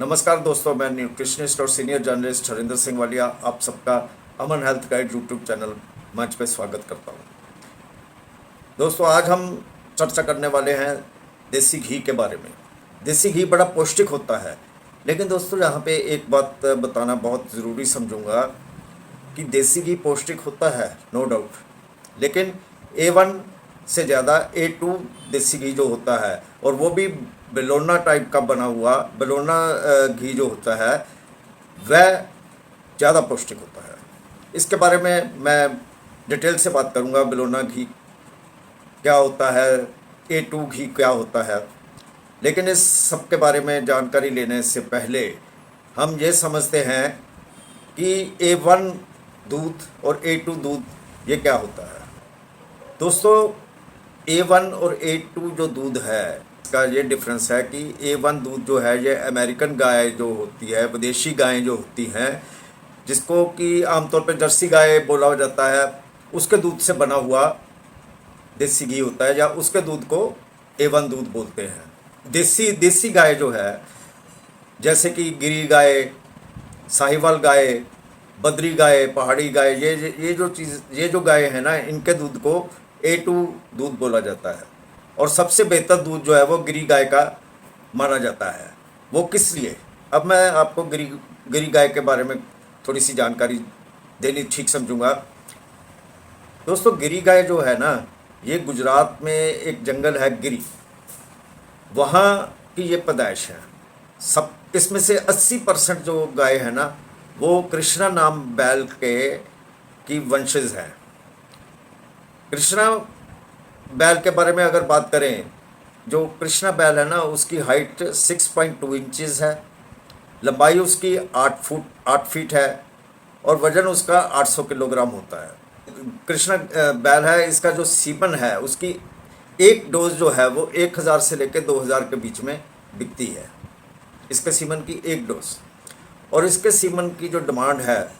नमस्कार दोस्तों, मैं न्यूट्रिशनिस्ट और सीनियर जर्नलिस्ट हरिंदर सिंह वालिया आप सबका अमन हेल्थ गाइड यूट्यूब चैनल मंच पे स्वागत करता हूँ। दोस्तों, आज हम चर्चा करने वाले हैं देसी घी के बारे में। देसी घी बड़ा पौष्टिक होता है, लेकिन दोस्तों यहाँ पे एक बात बताना बहुत ज़रूरी समझूंगा कि देसी घी पौष्टिक होता है, नो डाउट, लेकिन A1 से ज़्यादा A2 देसी घी जो होता है, और वो भी बेलोना टाइप का बना हुआ बेलोना घी जो होता है, वह ज़्यादा पौष्टिक होता है। इसके बारे में मैं डिटेल से बात करूंगा। बेलोना घी क्या होता है, A2 घी क्या होता है, लेकिन इस सब के बारे में जानकारी लेने से पहले हम ये समझते हैं कि A1 दूध और A2 दूध ये क्या होता है। दोस्तों, A1 और A2 जो दूध है, इसका ये डिफरेंस है कि A1 दूध जो है ये अमेरिकन गाय जो होती है, विदेशी गायें जो होती हैं, जिसको कि आमतौर पर जर्सी गाय बोला जाता है, उसके दूध से बना हुआ देसी घी होता है, या उसके दूध को A1 दूध बोलते हैं। देसी गाय जो है, जैसे कि गिरी गाय, साहिवाल गाय, बद्री गाय, पहाड़ी गाय, ये जो गाय है ना, इनके दूध को A2 दूध बोला जाता है। और सबसे बेहतर दूध जो है वो गिरी गाय का माना जाता है। वो किस लिए, अब मैं आपको गिरी गाय के बारे में थोड़ी सी जानकारी देनी ठीक समझूंगा। दोस्तों, गिरी गाय जो है ना, ये गुजरात में एक जंगल है गिरी, वहाँ की ये पैदाइश है। सब इसमें से 80% जो गाय है ना, वो कृष्णा नाम बैल की वंशज है। कृष्णा बैल के बारे में अगर बात करें, जो कृष्णा बैल है ना, उसकी हाइट 6.2 इंचज़ है, लंबाई उसकी 8 फीट है, और वज़न उसका 800 किलोग्राम होता है। कृष्णा बैल है, इसका जो सीमन है, उसकी एक डोज जो है वो 1000 से लेकर 2000 के बीच में बिकती है, इसके सीमन की एक डोज। और इसके सीमन की जो डिमांड है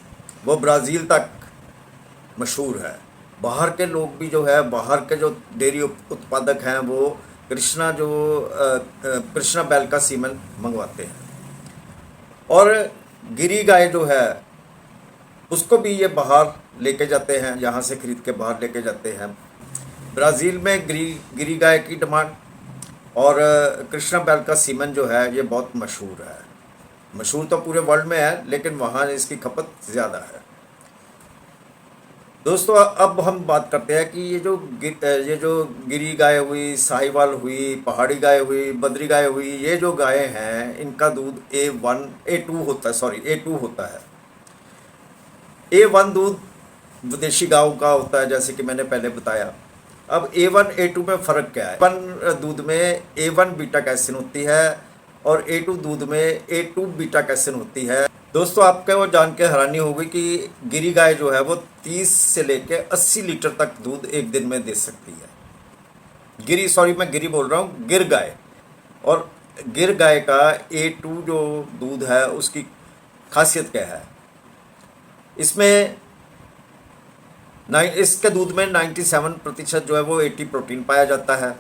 वो ब्राज़ील तक मशहूर है। बाहर के लोग भी जो है, बाहर के जो डेयरी उत्पादक हैं, वो कृष्णा बैल का सीमन मंगवाते हैं। और गिरी गाय जो है, उसको भी ये बाहर लेके जाते हैं, यहाँ से खरीद के बाहर लेके जाते हैं। ब्राज़ील में गिरी गाय की डिमांड और कृष्णा बैल का सीमन जो है ये बहुत मशहूर है। मशहूर तो पूरे वर्ल्ड में है, लेकिन वहाँ इसकी खपत ज़्यादा है। दोस्तों, अब हम बात करते हैं कि ये जो गिरी गाय हुई, साहिवाल हुई, पहाड़ी गाय हुई, बद्री गाय हुई, ये जो गाय हैं, इनका दूध A2 होता है। A1 दूध विदेशी गायों का होता है, जैसे कि मैंने पहले बताया। अब A1 A2 में फ़र्क क्या है? A1 दूध में A1 बीटा कैसिन होती है, और A2 दूध में A2 बीटा कैसिन होती है। दोस्तों, आपको वो जान के हैरानी होगी कि गिरी गाय जो है वो 30 से लेकर 80 लीटर तक दूध एक दिन में दे सकती है। मैं गिरी बोल रहा हूँ, गिर गाय। और गिर गाय का A2 जो दूध है, उसकी खासियत क्या है? इसके दूध में 97% जो है वो 80 प्रोटीन पाया जाता है।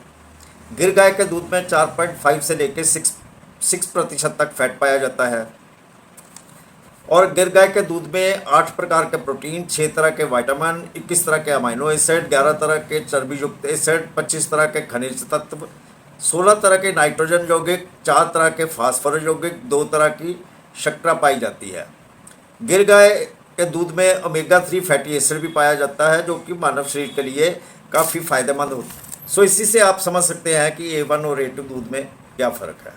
गिर गाय के दूध में 4.5 से लेकर 6% तक फैट पाया जाता है। और गिर गाय के दूध में 8 प्रकार के प्रोटीन, 6 तरह के विटामिन, 21 तरह के अमीनो एसिड, 11 तरह के चर्बी युक्त एसिड, 25 तरह के खनिज तत्व, 16 तरह के नाइट्रोजन यौगिक, 4 तरह के फास्फोरस यौगिक, 2 तरह की शर्करा पाई जाती है। गिर गाय के दूध में ओमेगा-3 फैटी एसिड भी पाया जाता है, जो कि मानव शरीर के लिए काफ़ी फ़ायदेमंद होता है। सो इसी से आप समझ सकते हैं कि A1 और A2 दूध में क्या फ़र्क है।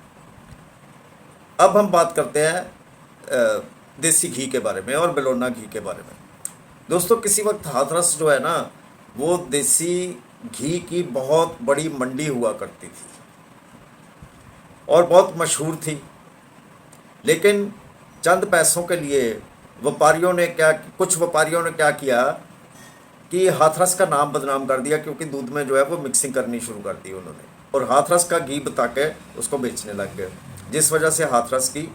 अब हम बात करते हैं देसी घी के बारे में और बेलोना घी के बारे में। दोस्तों, किसी वक्त हाथरस जो है ना, वो देसी घी की बहुत बड़ी मंडी हुआ करती थी और बहुत मशहूर थी। लेकिन चंद पैसों के लिए कुछ व्यापारियों ने क्या किया कि हाथरस का नाम बदनाम कर दिया, क्योंकि दूध में जो है वो मिक्सिंग करनी शुरू कर दी उन्होंने, और हाथरस का घी बता के उसको बेचने लग गए, जिस वजह से हाथरस की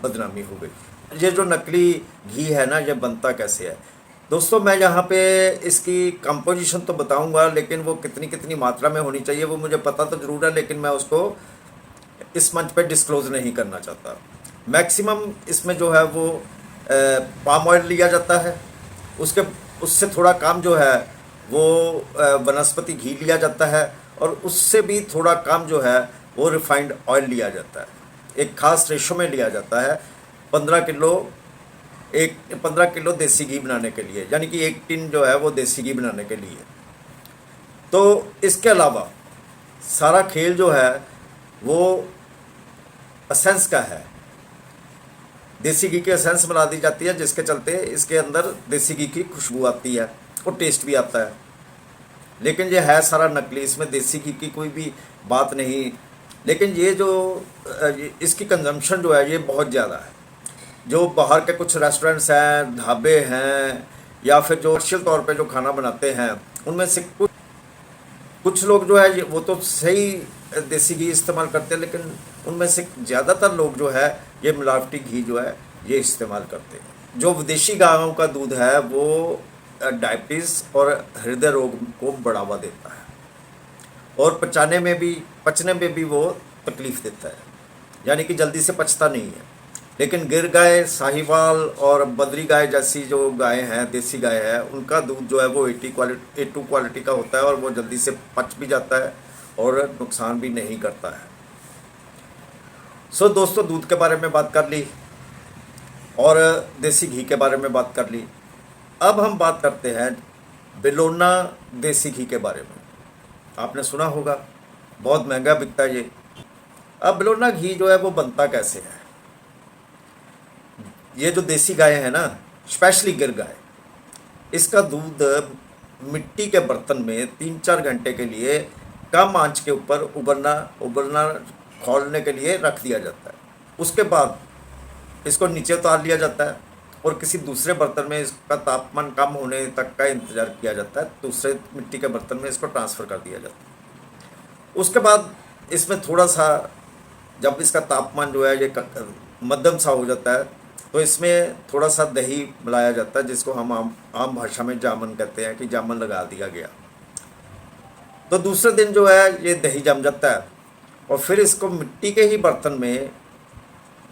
बदनामी हो गई। ये जो नकली घी है ना, ये बनता कैसे है? दोस्तों, मैं यहाँ पे इसकी कंपोजिशन तो बताऊंगा, लेकिन वो कितनी कितनी मात्रा में होनी चाहिए वो मुझे पता तो ज़रूर है, लेकिन मैं उसको इस मंच पे डिस्क्लोज़ नहीं करना चाहता। मैक्सिमम इसमें जो है वो पाम ऑयल लिया जाता है। उसके उससे थोड़ा काम जो है वो वनस्पति घी लिया जाता है, और उससे भी थोड़ा काम जो है वो रिफाइंड ऑयल लिया जाता है। एक खास रेशो में लिया जाता है। 15 किलो 15 किलो देसी घी बनाने के लिए, यानी कि 1 टिन जो है वो देसी घी बनाने के लिए। तो इसके अलावा सारा खेल जो है वो एसेंस का है। देसी घी की एसेंस बना दी जाती है, जिसके चलते इसके अंदर देसी घी की खुशबू आती है और टेस्ट भी आता है। लेकिन ये है सारा नकली, इसमें देसी घी की कोई भी बात नहीं। लेकिन ये जो इसकी कंजम्पशन जो है ये बहुत ज़्यादा है। जो बाहर के कुछ रेस्टोरेंट्स हैं, ढाबे हैं, या फिर जो कमर्शियल तौर पे जो खाना बनाते हैं, उनमें से कुछ लोग जो है वो तो सही देसी घी इस्तेमाल करते हैं, लेकिन उनमें से ज़्यादातर लोग जो है ये मिलावटी घी जो है ये इस्तेमाल करते हैं। जो विदेशी गायों का दूध है वो डायबिटीज़ और हृदय रोग को बढ़ावा देता है, और पचने में भी वो तकलीफ़ देता है, यानी कि जल्दी से पचता नहीं है। लेकिन गिर गाय, साहिवाल और बद्री गाय जैसी जो गाय हैं, देसी गाय है, उनका दूध जो है वो A2 क्वालिटी का होता है, और वो जल्दी से पच भी जाता है और नुकसान भी नहीं करता है। सो दोस्तों, दूध के बारे में बात कर ली और देसी घी के बारे में बात कर ली। अब हम बात करते हैं बेलोना देसी घी के बारे में। आपने सुना होगा, बहुत महंगा बिकता है ये। अब बेलोना घी जो है वो बनता कैसे है? ये जो देसी गाय है ना, स्पेशली गिर गाय, इसका दूध मिट्टी के बर्तन में 3-4 घंटे के लिए कम आंच के ऊपर उबलना खौलने के लिए रख दिया जाता है। उसके बाद इसको नीचे उतार लिया जाता है और किसी दूसरे बर्तन में इसका तापमान कम होने तक का इंतज़ार किया जाता है। दूसरे मिट्टी के बर्तन में इसको ट्रांसफ़र कर दिया जाता है। उसके बाद इसमें थोड़ा सा, जब इसका तापमान जो है ये मध्यम सा हो जाता है, तो इसमें थोड़ा सा दही मिलाया जाता है, जिसको हम आम भाषा में जामन कहते हैं, कि जामन लगा दिया गया। तो दूसरे दिन जो है ये दही जम जाता है, और फिर इसको मिट्टी के ही बर्तन में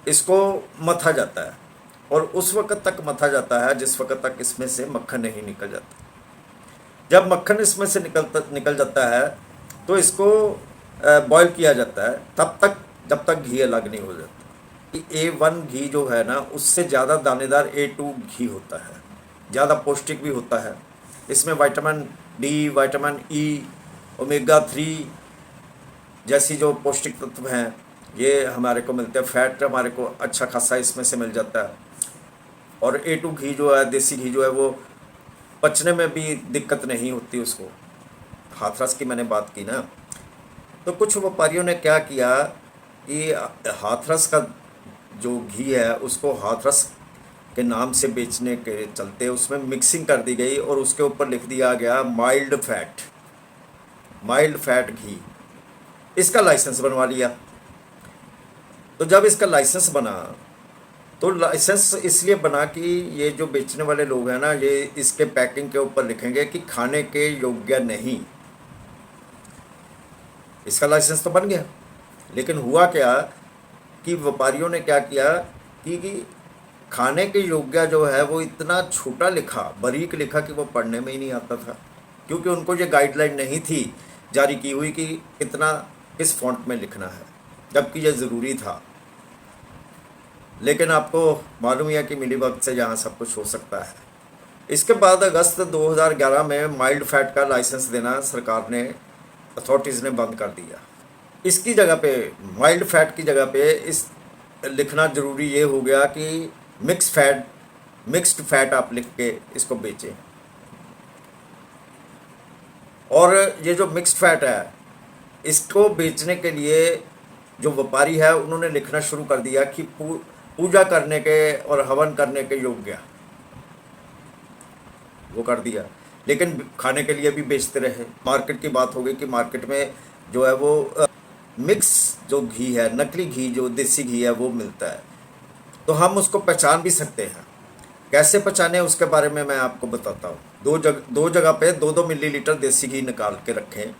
इसको मथा जाता है, और उस वक़्त तक मथा जाता है जिस वक़्त तक इसमें से मक्खन नहीं निकल जाता। जब मक्खन इसमें से निकल जाता है तो इसको बॉईल किया जाता है, तब तक जब तक घी अलग नहीं हो जाता। A1 घी जो है ना, उससे ज़्यादा दानेदार A2 घी होता है, ज़्यादा पौष्टिक भी होता है। इसमें vitamin D, vitamin E, omega 3 जैसी जो पौष्टिक तत्व हैं ये हमारे को मिलते हैं। फैट हमारे को अच्छा खासा इसमें से मिल जाता है। और A2 घी जो है, देसी घी जो है, वो पचने में भी दिक्कत नहीं होती उसको। हाथरस की मैंने बात की ना, तो कुछ व्यापारियों ने क्या किया कि हाथरस का जो घी है उसको हाथरस के नाम से बेचने के चलते उसमें मिक्सिंग कर दी गई, और उसके ऊपर लिख दिया गया माइल्ड फैट घी। इसका लाइसेंस बनवा लिया। तो जब इसका लाइसेंस बना, तो लाइसेंस इसलिए बना कि ये जो बेचने वाले लोग हैं ना, ये इसके पैकिंग के ऊपर लिखेंगे कि खाने के योग्य नहीं। इसका लाइसेंस तो बन गया, लेकिन हुआ क्या कि व्यापारियों ने क्या किया कि खाने के योग्य जो है वो इतना छोटा लिखा, बारीक लिखा कि वो पढ़ने में ही नहीं आता था, क्योंकि उनको ये गाइडलाइन नहीं थी जारी की हुई कि किस फॉन्ट में लिखना है, जबकि ये ज़रूरी था। लेकिन आपको मालूम है कि मिली वक्त से यहाँ सब कुछ हो सकता है। इसके बाद अगस्त 2011 में माइल्ड फैट का लाइसेंस देना सरकार ने, अथॉरिटीज़ ने बंद कर दिया। इसकी जगह पे, माइल्ड फैट की जगह पे इस लिखना ज़रूरी ये हो गया कि मिक्स्ड फैट आप लिख के इसको बेचें। और ये जो मिक्स्ड फैट है, इसको बेचने के लिए जो व्यापारी है उन्होंने लिखना शुरू कर दिया कि पूजा करने के और हवन करने के योग्य, वो कर दिया। लेकिन खाने के लिए भी बेचते रहे। मार्केट की बात हो गई कि मार्केट में जो है वो मिक्स जो घी है, नकली घी जो देसी घी है वो मिलता है। तो हम उसको पहचान भी सकते हैं। कैसे पहचाने उसके बारे में मैं आपको बताता हूँ। दो जगह पे 2-2 मिलीलीटर देसी घी निकाल के रखें।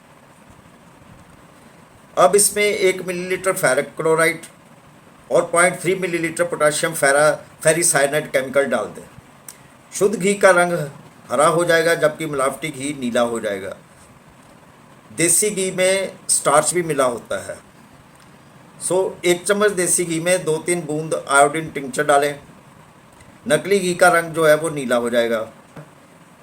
अब इसमें 1 मिलीलीटर फेरिक क्लोराइड और 0.3 मिलीलीटर पोटाशियम फेरिसाइनाइड केमिकल डाल दें। शुद्ध घी का रंग हरा हो जाएगा जबकि मिलावटी घी नीला हो जाएगा। देसी घी में स्टार्च भी मिला होता है। एक चम्मच देसी घी में 2-3 बूंद आयोडीन टिंचर डालें। नकली घी का रंग जो है वो नीला हो जाएगा।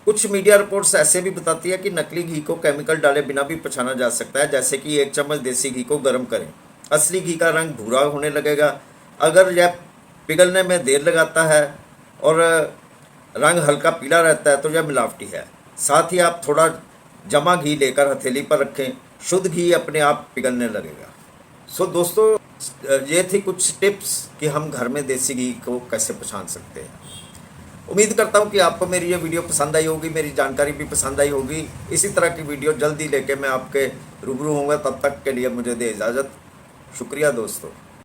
कुछ मीडिया रिपोर्ट्स ऐसे भी बताती है कि नकली घी को केमिकल डाले बिना भी पहचाना जा सकता है, जैसे कि 1 चम्मच देसी घी को गर्म करें, असली घी का रंग भूरा होने लगेगा। अगर यह पिघलने में देर लगाता है और रंग हल्का पीला रहता है तो यह मिलावटी है। साथ ही आप थोड़ा जमा घी लेकर हथेली पर रखें, शुद्ध घी अपने आप पिघलने लगेगा। दोस्तों, ये थी कुछ टिप्स कि हम घर में देसी घी को कैसे पहचान सकते हैं। उम्मीद करता हूँ कि आपको मेरी ये वीडियो पसंद आई होगी, मेरी जानकारी भी पसंद आई होगी। इसी तरह की वीडियो जल्दी लेके मैं आपके रूबरू होऊंगा। तब तक के लिए मुझे दे इजाज़त। शुक्रिया दोस्तों।